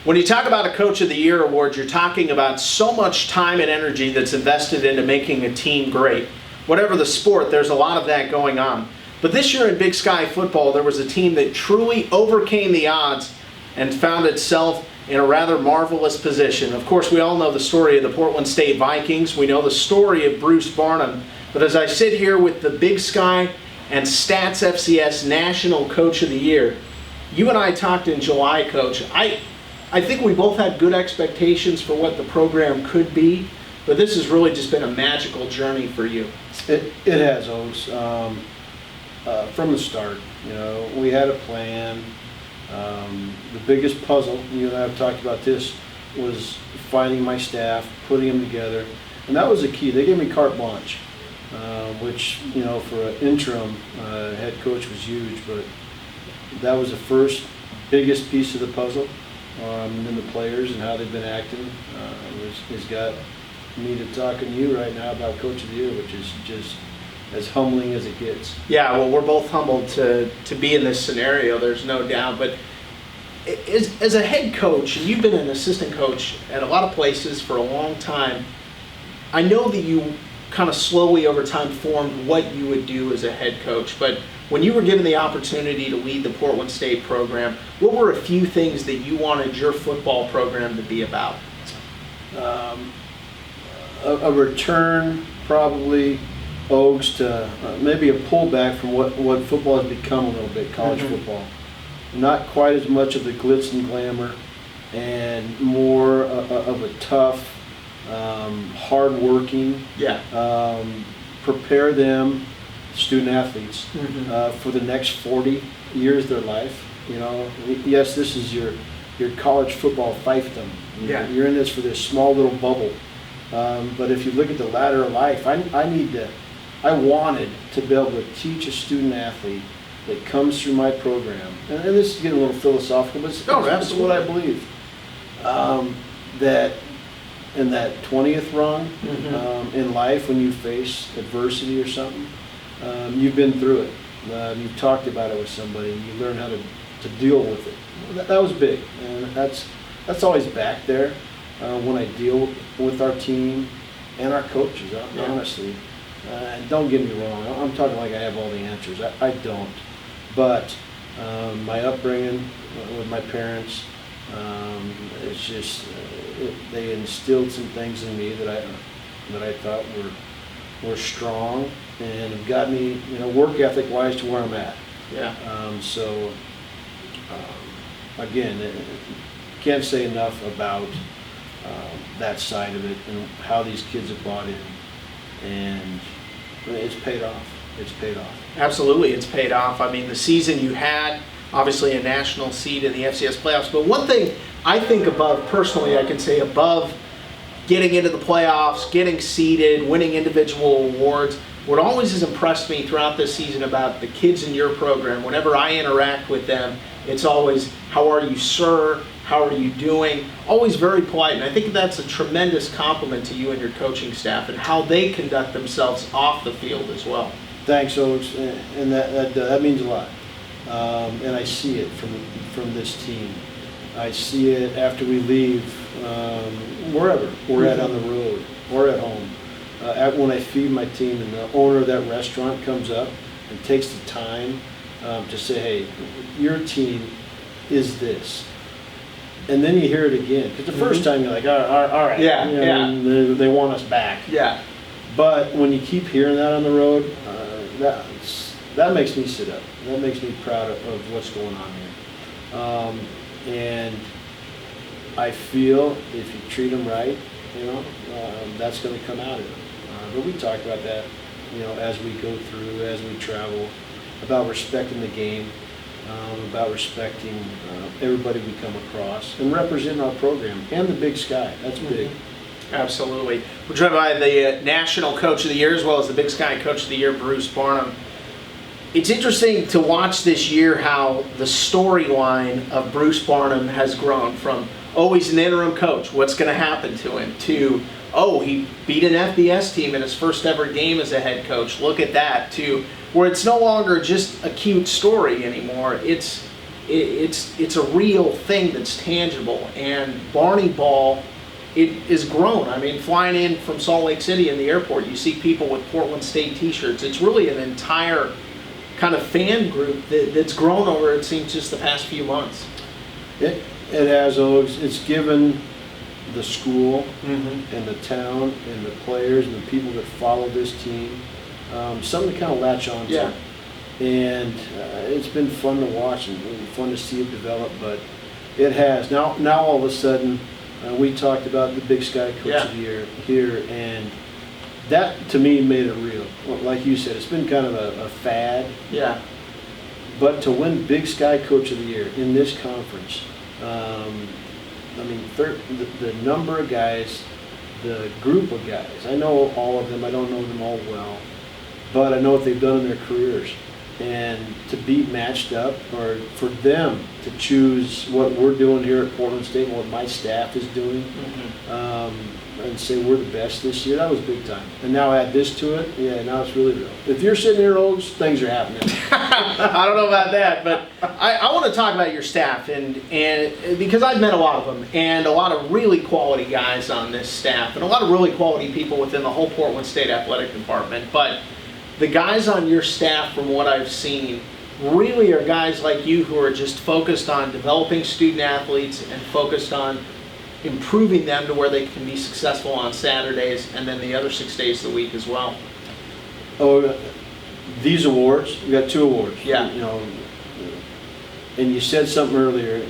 When you talk about a Coach of the Year award, you're talking about so much time and energy that's invested into making a team great. Whatever the sport, there's a lot of that going on. But this year in Big Sky football, there was a team that truly overcame the odds and found itself in a rather marvelous position. Of course, we all know the story of the Portland State Vikings. We know the story of Bruce Barnum. But as I sit here with the Big Sky and STATS FCS National Coach of the Year, you and I talked in July, Coach. I think we both had good expectations for what the program could be, but this has really just been a magical journey for you. It has, Oaks. From the start, we had a plan. The biggest puzzle, you and I have talked about this, was finding my staff, putting them together, and that was the key. They gave me carte blanche, which, for an interim head coach was huge, but that was the first biggest piece of the puzzle. And then the players and how they've been acting has got me to talking to you right now about Coach of the Year, which is just as humbling as it gets. Yeah, well, we're both humbled to be in this scenario, there's no doubt. But as a head coach, and you've been an assistant coach at a lot of places for a long time, I know that you kind of slowly over time formed what you would do as a head coach. But when you were given the opportunity to lead the Portland State program, what were a few things that you wanted your football program to be about? A return, probably, Oaks, to maybe a pullback from what football has become a little bit, college football. Not quite as much of the glitz and glamour, and more of a tough, hard-working, prepare them, student athletes, for the next 40 years of their life. Yes, this is your college football fiefdom. You're in this for this small little bubble. But if you look at the ladder of life, I wanted to be able to teach a student athlete that comes through my program, and this is getting a little philosophical, but that's what I believe. That in that 20th rung in life, when you face adversity or something, you've been through it. You've talked about it with somebody. You learn how to deal with it. That was big, and that's always back there when I deal with our team and our coaches. Honestly, don't get me wrong. I'm talking like I have all the answers. I don't. But my upbringing with my parents, it's just they instilled some things in me that I thought were strong and have got me, work ethic wise to where I'm at. Again, can't say enough about that side of it and how these kids have bought in, and it's paid off. It's paid off. Absolutely, it's paid off. I mean, the season you had, obviously a national seed in the FCS playoffs, but one thing I think above, personally, I can say above getting into the playoffs, getting seeded, winning individual awards, what always has impressed me throughout this season about the kids in your program, whenever I interact with them, it's always, how are you, sir? How are you doing? Always very polite, and I think that's a tremendous compliment to you and your coaching staff and how they conduct themselves off the field as well. Thanks, Oaks, and that means a lot. And I see it from this team. I see it after we leave, wherever we're at on the road or at home. When I feed my team and the owner of that restaurant comes up and takes the time to say, hey, your team is this. And then you hear it again. Because the first time you're like, all right. They want us back. Yeah. But when you keep hearing that on the road, that makes me sit up. That makes me proud of what's going on here. And I feel if you treat them right, that's going to come out of it. But we talked about that, as we go through, as we travel, about respecting the game, about respecting everybody we come across, and representing our program and the Big Sky. That's big. Absolutely. We're joined by the National Coach of the Year as well as the Big Sky Coach of the Year, Bruce Barnum. It's interesting to watch this year how the storyline of Bruce Barnum has grown from, he's an interim coach, what's going to happen to him, to, he beat an FBS team in his first ever game as a head coach, look at that, to where it's no longer just a cute story anymore. It's it's a real thing that's tangible. And Barney ball, it is grown. I mean, flying in from Salt Lake City in the airport, you see people with Portland State t-shirts. It's really an entire kind of fan group that's grown over, it seems, just the past few months. It has, it's given the school and the town and the players and the people that follow this team something to kind of latch on to. Yeah. And it's been fun to watch and fun to see it develop, but it has. Now all of a sudden, we talked about the Big Sky Coach of the Year here, and that to me made it real. Like you said, it's been kind of a fad. Yeah. But to win Big Sky Coach of the Year in this conference, I mean, the number of guys, the group of guys, I know all of them, I don't know them all well, but I know what they've done in their careers. And to be matched up, or for them to choose what we're doing here at Portland State and what my staff is doing, and say we're the best this year, that was big time. And now add this to it, yeah, now it's really real. If you're sitting here, Ogs, things are happening. I don't know about that, but I want to talk about your staff, and because I've met a lot of them, and a lot of really quality guys on this staff, and a lot of really quality people within the whole Portland State Athletic Department. But the guys on your staff, from what I've seen, really are guys like you who are just focused on developing student athletes and focused on improving them to where they can be successful on Saturdays and then the other 6 days of the week as well. Oh, these awards, we got 2 awards. Yeah. You know, and you said something earlier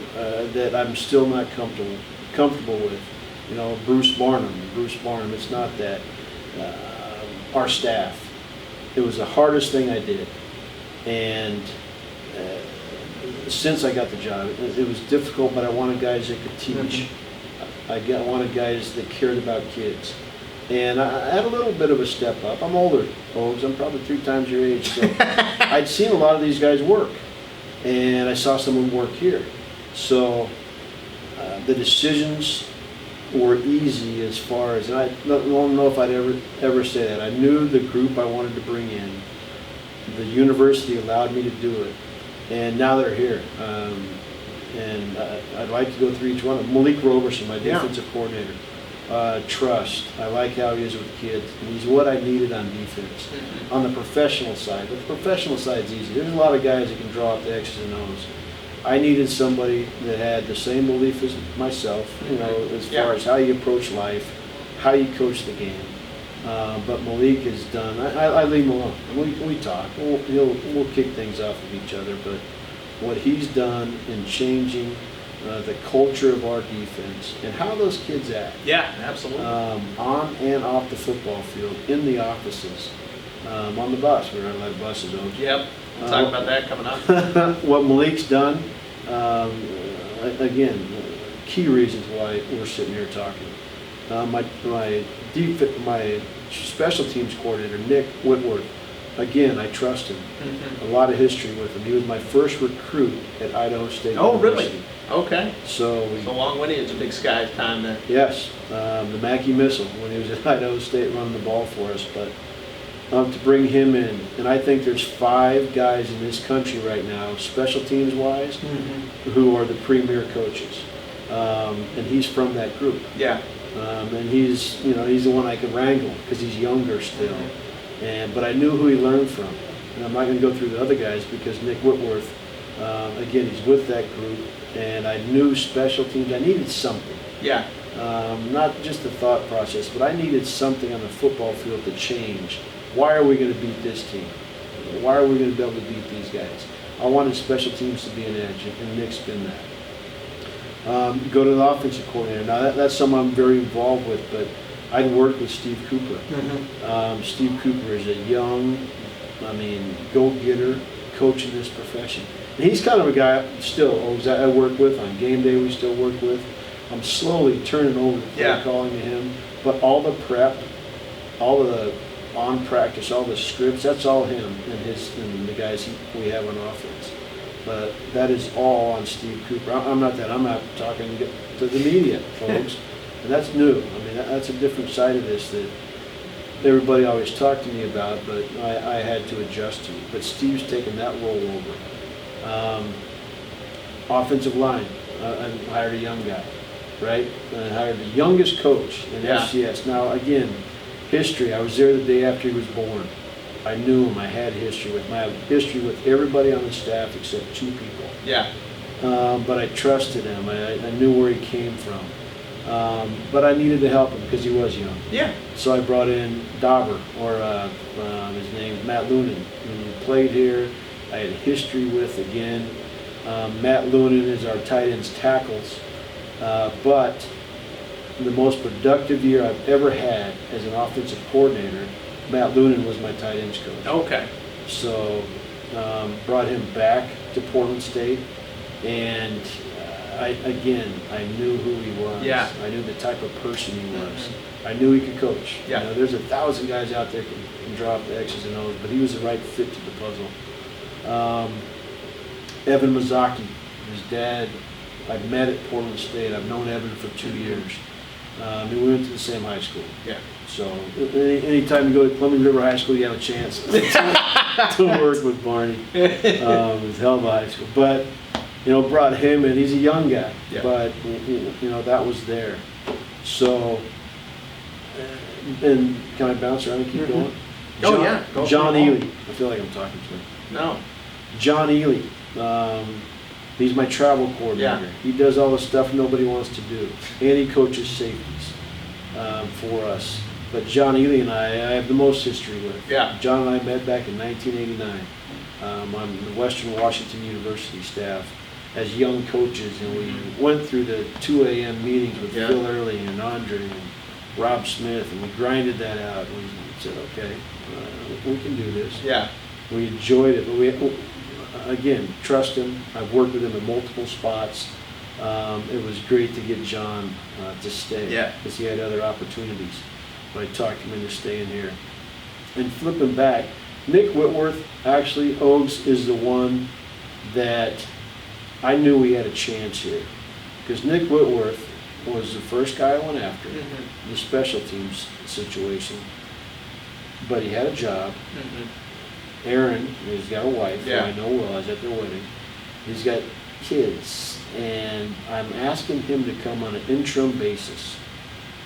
that I'm still not comfortable with. You know, Bruce Barnum, it's not that. Our staff. It was the hardest thing I did. And since I got the job, it was difficult, but I wanted guys that could teach. I wanted guys that cared about kids. And I had a little bit of a step up. I'm older, folks. I'm probably 3 times your age. So I'd seen a lot of these guys work. And I saw some of them work here. So the decisions were easy as far as, and I don't know if I'd ever say that. I knew the group I wanted to bring in. The university allowed me to do it. And now they're here. And I'd like to go through each one. Malik Roberson, my defensive coordinator. Trust. I like how he is with kids. And he's what I needed on defense. On the professional side. But the professional side's easy. There's a lot of guys that can draw up the X's and O's. I needed somebody that had the same belief as myself, you know, as far as how you approach life, how you coach the game. But Malik has done, I leave him alone. We talk. We'll kick things off of each other, but what he's done in changing the culture of our defense and how those kids act. Yeah, absolutely. On and off the football field, in the offices, on the bus. We're on the buses. Yep, we'll talk about that coming up. What Malik's done, again, key reasons why we're sitting here talking. My special teams coordinator, Nick Whitworth, again, I trust him. A lot of history with him. He was my first recruit at Idaho State University. Really? Okay. So long lineage of Big Sky time then. Yes, the Mackey Missile when he was at Idaho State running the ball for us. But to bring him in, and I think there's 5 guys in this country right now, special teams wise, who are the premier coaches, and he's from that group. Yeah. And he's the one I could wrangle because he's younger still. But I knew who he learned from. And I'm not going to go through the other guys because Nick Whitworth, again, he's with that group. And I knew special teams, I needed something. Yeah. Not just the thought process, but I needed something on the football field to change. Why are we going to beat this team? Why are we going to be able to beat these guys? I wanted special teams to be an edge, and Nick's been that. Go to the offensive coordinator. Now, that's someone I'm very involved with, but I'd worked with Steve Cooper. Steve Cooper is a young, go-getter coach in this profession. And he's kind of a guy still I work with. On game day, we still work with. I'm slowly turning over the play calling to him. But all the prep, all the on practice, all the scripts, that's all him and the guys we have on offense. But that is all on Steve Cooper. I'm not talking to the media, folks. And that's new. That's a different side of this that everybody always talked to me about, but I had to adjust to. But Steve's taken that role over. Offensive line, I hired a young guy, right? I hired the youngest coach in FCS. Now, again, history. I was there the day after he was born. I knew him. I had history with him. I have history with everybody on the staff except 2 people. Yeah. But I trusted him. I knew where he came from. But I needed to help him because he was young. Yeah. So I brought in Dauber, or his name, Matt Lunan, who played here. I had history with again. Matt Lunan is our tight ends tackles. But the most productive year I've ever had as an offensive coordinator, Matt Lunan was my tight ends coach. Okay. So brought him back to Portland State, and I knew who he was. Yeah. I knew the type of person he was. I knew he could coach. Yeah. There's 1,000 guys out there can drop the X's and O's, but he was the right fit to the puzzle. Evan Mazzocchi, his dad, I met at Portland State. I've known Evan for 2 years. We went to the same high school. Yeah. So anytime you go to Columbia River High School, you have a chance to work with Barney. It's hell of a high school. But, brought him in. He's a young guy. Yeah. But, that was there. So, and can I bounce around and keep going? Oh, yeah. Go John through 'em all. Ely. I feel like I'm talking to him. No. John Ely. He's my travel coordinator. Yeah. He does all the stuff nobody wants to do. And he coaches safeties for us. But John Ely and I have the most history with. Yeah. John and I met back in 1989 on the Western Washington University staff as young coaches. And we went through the 2 a.m. meetings with Phil Early and Andre and Rob Smith. And we grinded that out. And we said, okay, we can do this. Yeah. We enjoyed it, but again, trust him. I've worked with him in multiple spots. It was great to get John to stay because he had other opportunities. But I talked him into staying here. And flipping back, Nick Whitworth, actually, Ogs is the one that I knew we had a chance here. Because Nick Whitworth was the first guy I went after, the special teams situation. But he had a job. Aaron, he's got a wife, who I know well, I was at their wedding. He's got kids, and I'm asking him to come on an interim basis.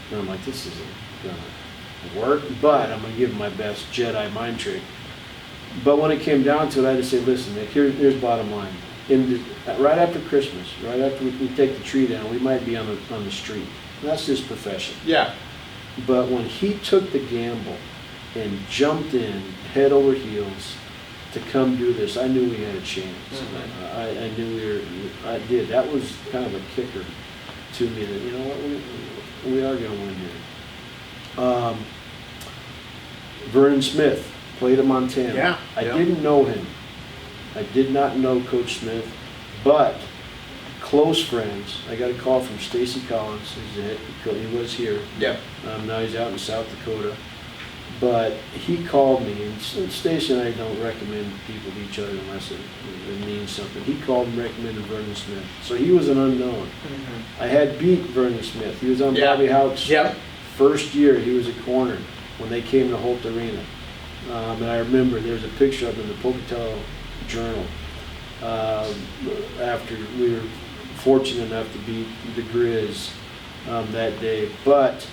And I'm like, this isn't gonna work, but I'm gonna give him my best Jedi mind trick. But when it came down to it, I had to say, listen, Nick, here's bottom line. Right after Christmas, right after we take the tree down, we might be on the street. That's his profession. Yeah. But when he took the gamble and jumped in head over heels to come do this, I knew we had a chance. I knew I did. That was kind of a kicker to me that, we are going to win here. Vernon Smith played at Montana. Yeah. I didn't know him. I did not know Coach Smith, but close friends. I got a call from Stacy Collins. He was here. Yeah. Now he's out in South Dakota. But he called me, and Stacy and I don't recommend people to each other unless it means something. He called and recommended Vernon Smith. So he was an unknown. I had beat Vernon Smith. He was on Bobby Houck's first year. He was a corner when they came to Holt Arena. And I remember there was a picture of him in the Pocatello Journal after we were fortunate enough to beat the Grizz that day. But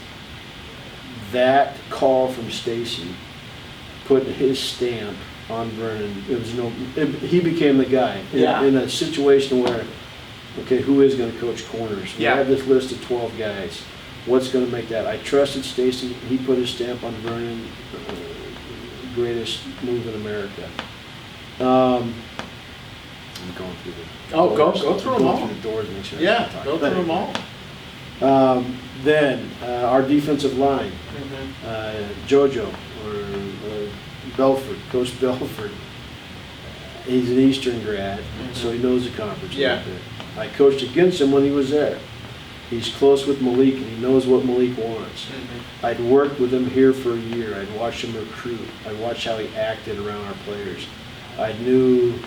that call from Stacy put his stamp on Vernon. He became the guy in a situation where, okay, who is going to coach corners? We have this list of 12 guys. What's going to make that? I trusted Stacy. He put his stamp on Vernon. Greatest move in America. I'm going through the doors. Go through them all. Through the doors and make sure Go through them all. Then our defensive line, JoJo or Belford, Coach Belford. He's an Eastern grad, so he knows the conference a little bit. I coached against him when he was there. He's close with Malik, and he knows what Malik wants. I'd worked with him here for a year. I'd watched him recruit. I'd watched how he acted around our players. I knew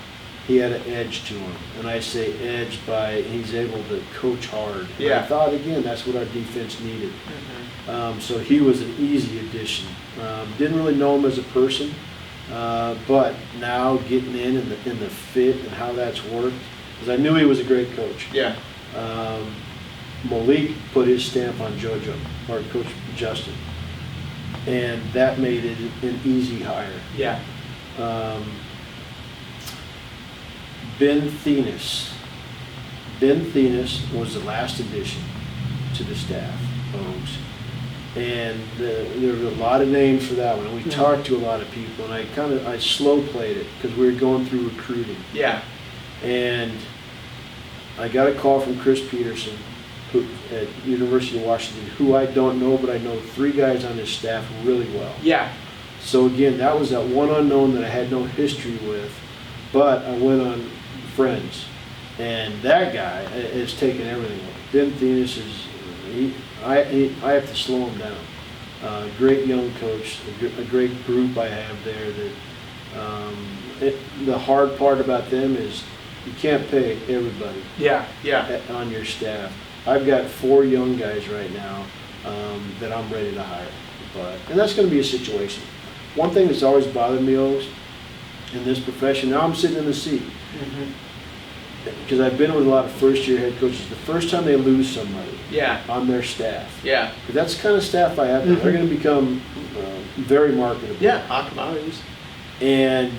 he had an edge to him, and I say edge by he's able to coach hard. I thought, again, that's what our defense needed. So he was an easy addition. Didn't really know him as a person, but now getting in the fit and how that's worked, because I knew he was a great coach. Yeah. Malik put his stamp on JoJo, or Coach Justin, and that made it an easy hire. Yeah. Ben Thenis. Ben Thenis was the last addition to the staff, folks. And there were a lot of names for that one. We talked to a lot of people, and I slow played it because we were going through recruiting. Yeah. And I got a call from Chris Peterson at University of Washington, who I don't know, but I know 3 guys on his staff really well. Yeah. So again, that was that one unknown that I had no history with, but I went on Friends, and that guy has taken everything away. Ben Thenis is, I have to slow him down. Great young coach, a great group I have there. That the hard part about them is you can't pay everybody. Yeah. Yeah. On your staff. I've got 4 young guys right now that I'm ready to hire, and that's going to be a situation. One thing that's always bothered me, Oaks, in this profession, now I'm sitting in the seat, because I've been with a lot of first-year head coaches. The first time they lose somebody on their staff, because that's the kind of staff I have, they're going to become very marketable. Yeah, hot commodities. And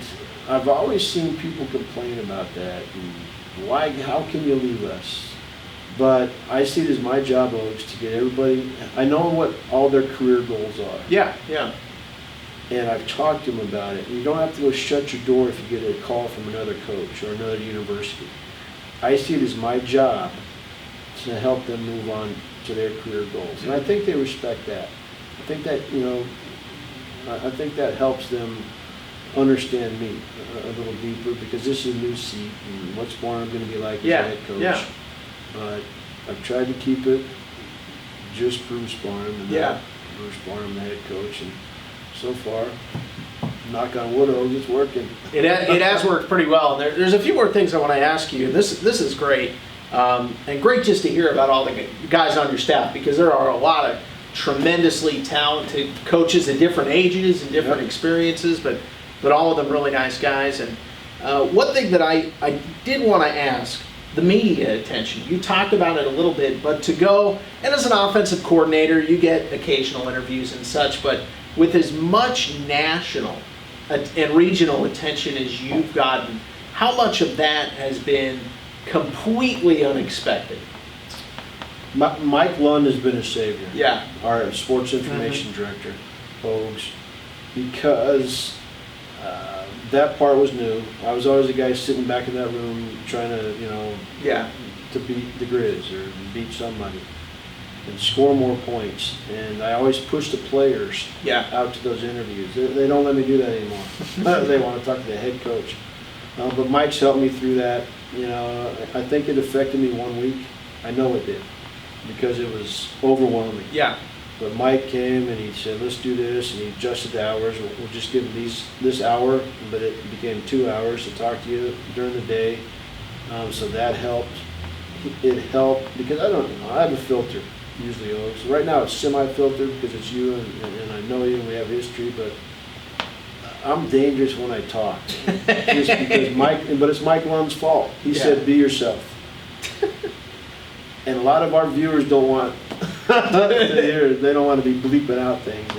I've always seen people complain about that. And why? How can you leave us? But I see it as my job, Oaks, to get everybody. I know what all their career goals are. Yeah, yeah. And I've talked to them about it. You don't have to go shut your door if you get a call from another coach or another university. I see it as my job to help them move on to their career goals. And I think they respect that. I think that, I think that helps them understand me a little deeper, because this is a new seat, and what's Barnum going to be like as a head coach. Yeah. But I've tried to keep it just Bruce Barnum, and not Bruce Barnum, the head coach. And so far, knock on wood, it's working. It has worked pretty well. And there's a few more things I want to ask you. This is great, and great just to hear about all the guys on your staff, because there are a lot of tremendously talented coaches at different ages and different experiences, but all of them really nice guys. And one thing that I did want to ask, the media attention. You talked about it a little bit, but to go, and as an offensive coordinator, you get occasional interviews and such, but with as much national and regional attention as you've gotten, how much of that has been completely unexpected? Mike Lund has been a savior. Yeah. Our sports information director, folks, because that part was new. I was always the guy sitting back in that room trying to, to beat the Grizz or beat somebody and score more points. And I always push the players out to those interviews. They don't let me do that anymore. They want to talk to the head coach. But Mike's helped me through that. I think it affected me 1 week. I know it did, because it was overwhelming. Yeah. But Mike came and he said, let's do this, and he adjusted the hours. We'll just give him this hour, but it became 2 hours to talk to you during the day. So that helped. It helped because I have a filter usually. So right now it's semi-filtered because it's you and I know you and we have history, but I'm dangerous when I talk. Just because but it's Mike Lund's fault. He said, be yourself. And a lot of our viewers don't want they don't want to be bleeping out things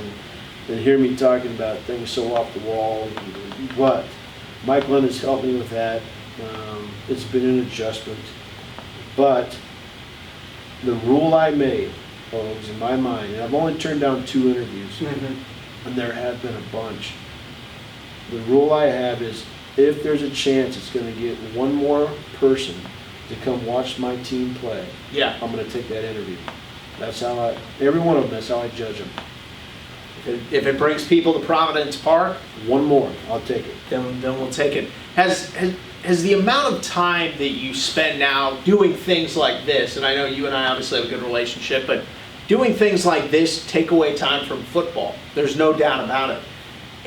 and hear me talking about things so off the wall. But Mike Lund has helped me with that. It's been an adjustment. But the rule I made, folks, in my mind, and I've only turned down 2 interviews, and there have been a bunch. The rule I have is, if there's a chance it's going to get one more person to come watch my team play, I'm going to take that interview. That's how every one of them, that's how I judge them. If it brings people to Providence Park, one more, I'll take it. Then we'll take it. Has the amount of time that you spend now doing things like this, and I know you and I obviously have a good relationship, but doing things like this take away time from football. There's no doubt about it.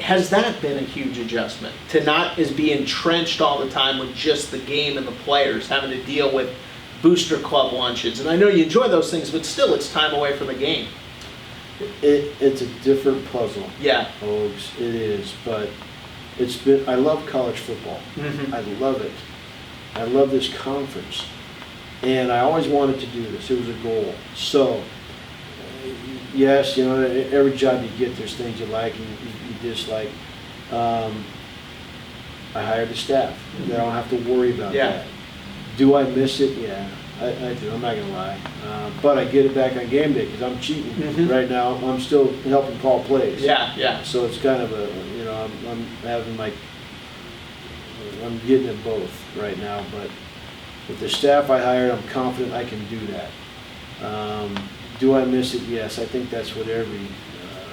Has that been a huge adjustment to not be entrenched all the time with just the game and the players, having to deal with booster club lunches? And I know you enjoy those things, but still it's time away from the game. It's a different puzzle. Yeah. Folks, it is. But I love college football. I love it. I love this conference. And I always wanted to do this. It was a goal. So, yes, you know, every job you get, there's things you like and you dislike. I hired the staff. I don't have to worry about that. Do I miss it? Yeah, I do. I'm not going to lie. But I get it back on game day because I'm cheating right now. I'm still helping call plays. Yeah. So it's kind of a, you know, I'm having I'm getting it both right now. But with the staff I hired, I'm confident I can do that. Do I miss it? Yes. I think that's what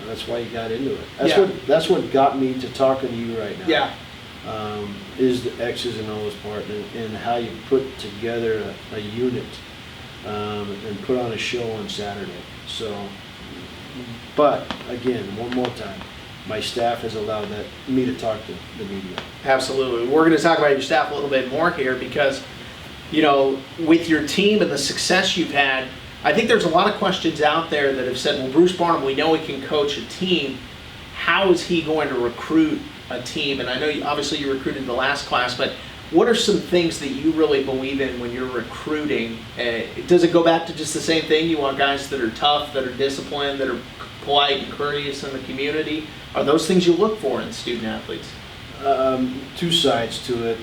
that's why you got into it. That's what got me to talking to you right now. Yeah. Is the X's and O's part and how you put together a unit and put on a show on Saturday. So, but again, one more time, my staff has allowed me to talk to the media. Absolutely. We're going to talk about your staff a little bit more here because, you know, with your team and the success you've had, I think there's a lot of questions out there that have said, well, Bruce Barnum, we know he can coach a team. How is he going to recruit a team? And I know obviously you recruited the last class, but what are some things that you really believe in when you're recruiting? Does it go back to just the same thing? You want guys that are tough, that are disciplined, that are polite and courteous in the community? Are those things you look for in student athletes? Two sides to it.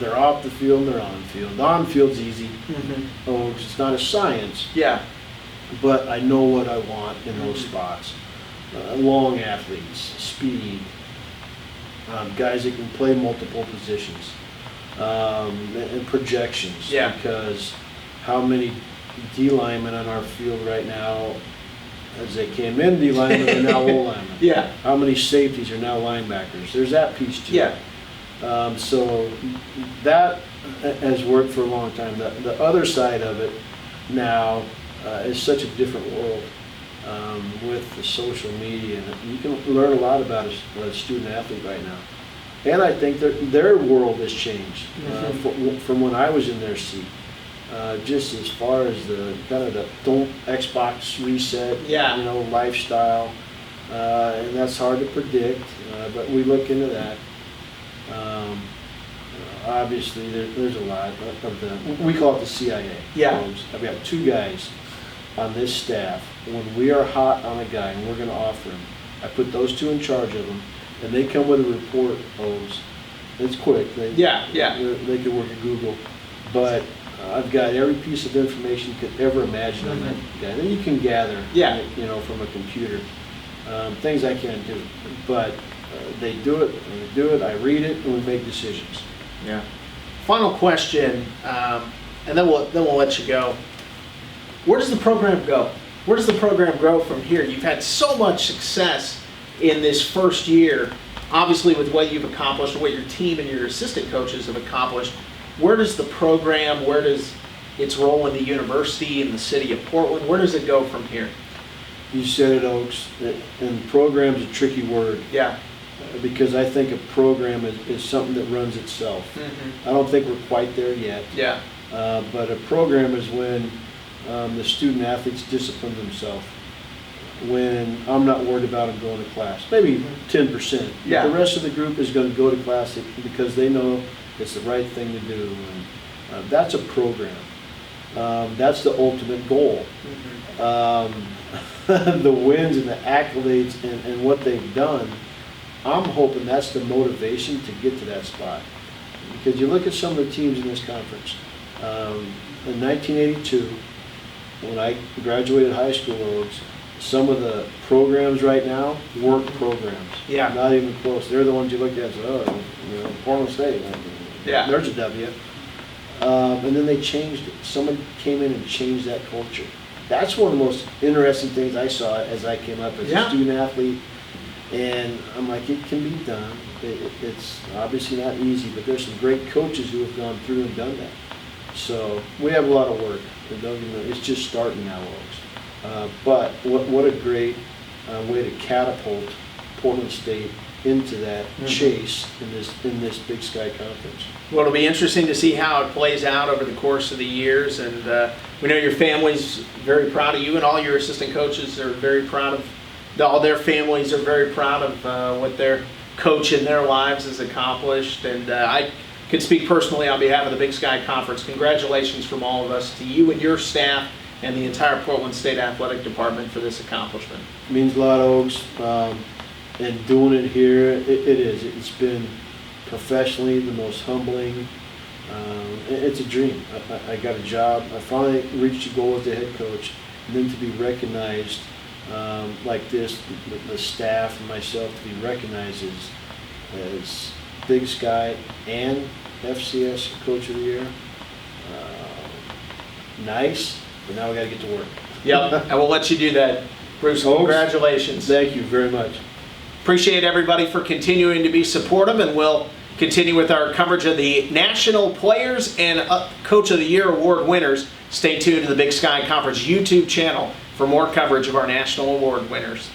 They're off the field and they're on the field. The on field's easy. It's not a science. Yeah. But I know what I want in those spots. Long athletes, speed, guys that can play multiple positions, and projections. Yeah. Because how many D linemen on our field right now, as they came in D linemen, are now O linemen. Yeah. How many safeties are now linebackers? There's that piece too. Yeah. So that has worked for a long time. The other side of it now is such a different world. With the social media, and you can learn a lot about a student athlete right now. And I think their world has changed from when I was in their seat. Just as far as the kind of the don't Xbox reset, you know, lifestyle, and that's hard to predict. But we look into that. Obviously, there's a lot of we call it the CIA. Yeah. I've got two guys on this staff. When we are hot on a guy and we're going to offer him, I put those two in charge of him, and they come with a report. It's quick. They could work at Google, but I've got every piece of information you could ever imagine on that guy. Then you can gather, you know, from a computer, things I can't do, but they do it. And they do it. I read it, and we make decisions. Yeah. Final question, and then we'll let you go. Where does the program go? Where does the program grow from here? You've had so much success in this first year, obviously with what you've accomplished, what your team and your assistant coaches have accomplished. Where does the program, where does its role in the university, in the city of Portland, where does it go from here? You said it, Oaks, and program's a tricky word. Yeah. Because I think a program is something that runs itself. I don't think we're quite there yet. Yeah. But a program is when the student athletes discipline themselves. When I'm not worried about them going to class, maybe 10%. Yeah. The rest of the group is going to go to class because they know it's the right thing to do. And that's a program. That's the ultimate goal. The wins and the accolades and what they've done, I'm hoping that's the motivation to get to that spot. Because you look at some of the teams in this conference. In 1982, when I graduated high school, some of the programs right now, work programs. Yeah. Not even close. They're the ones you look at and say, you know, Portland State. Yeah. There's a W. And then they changed it. Someone came in and changed that culture. That's one of the most interesting things I saw as I came up as a student athlete. And I'm like, it can be done. It's obviously not easy, but there's some great coaches who have gone through and done that. So we have a lot of work. It's just starting now, but what a great way to catapult Portland State into that chase in this Big Sky Conference. Well, it'll be interesting to see how it plays out over the course of the years, and we know your family's very proud of you, and all your assistant coaches are very proud of. All their families are very proud of what their coach in their lives has accomplished, and can speak personally on behalf of the Big Sky Conference. Congratulations from all of us to you and your staff and the entire Portland State Athletic Department for this accomplishment. It means a lot, Oaks, and doing it here, it is. It's been professionally the most humbling. It's a dream. I got a job. I finally reached a goal as the head coach, and then to be recognized like this, the staff and myself to be recognized as Big Sky and FCS Coach of the Year. Nice, but now we got to get to work. Yep, and we'll let you do that. Bruce, congratulations. Thank you very much. Appreciate everybody for continuing to be supportive, and we'll continue with our coverage of the National Players and Coach of the Year Award winners. Stay tuned to the Big Sky Conference YouTube channel for more coverage of our National Award winners.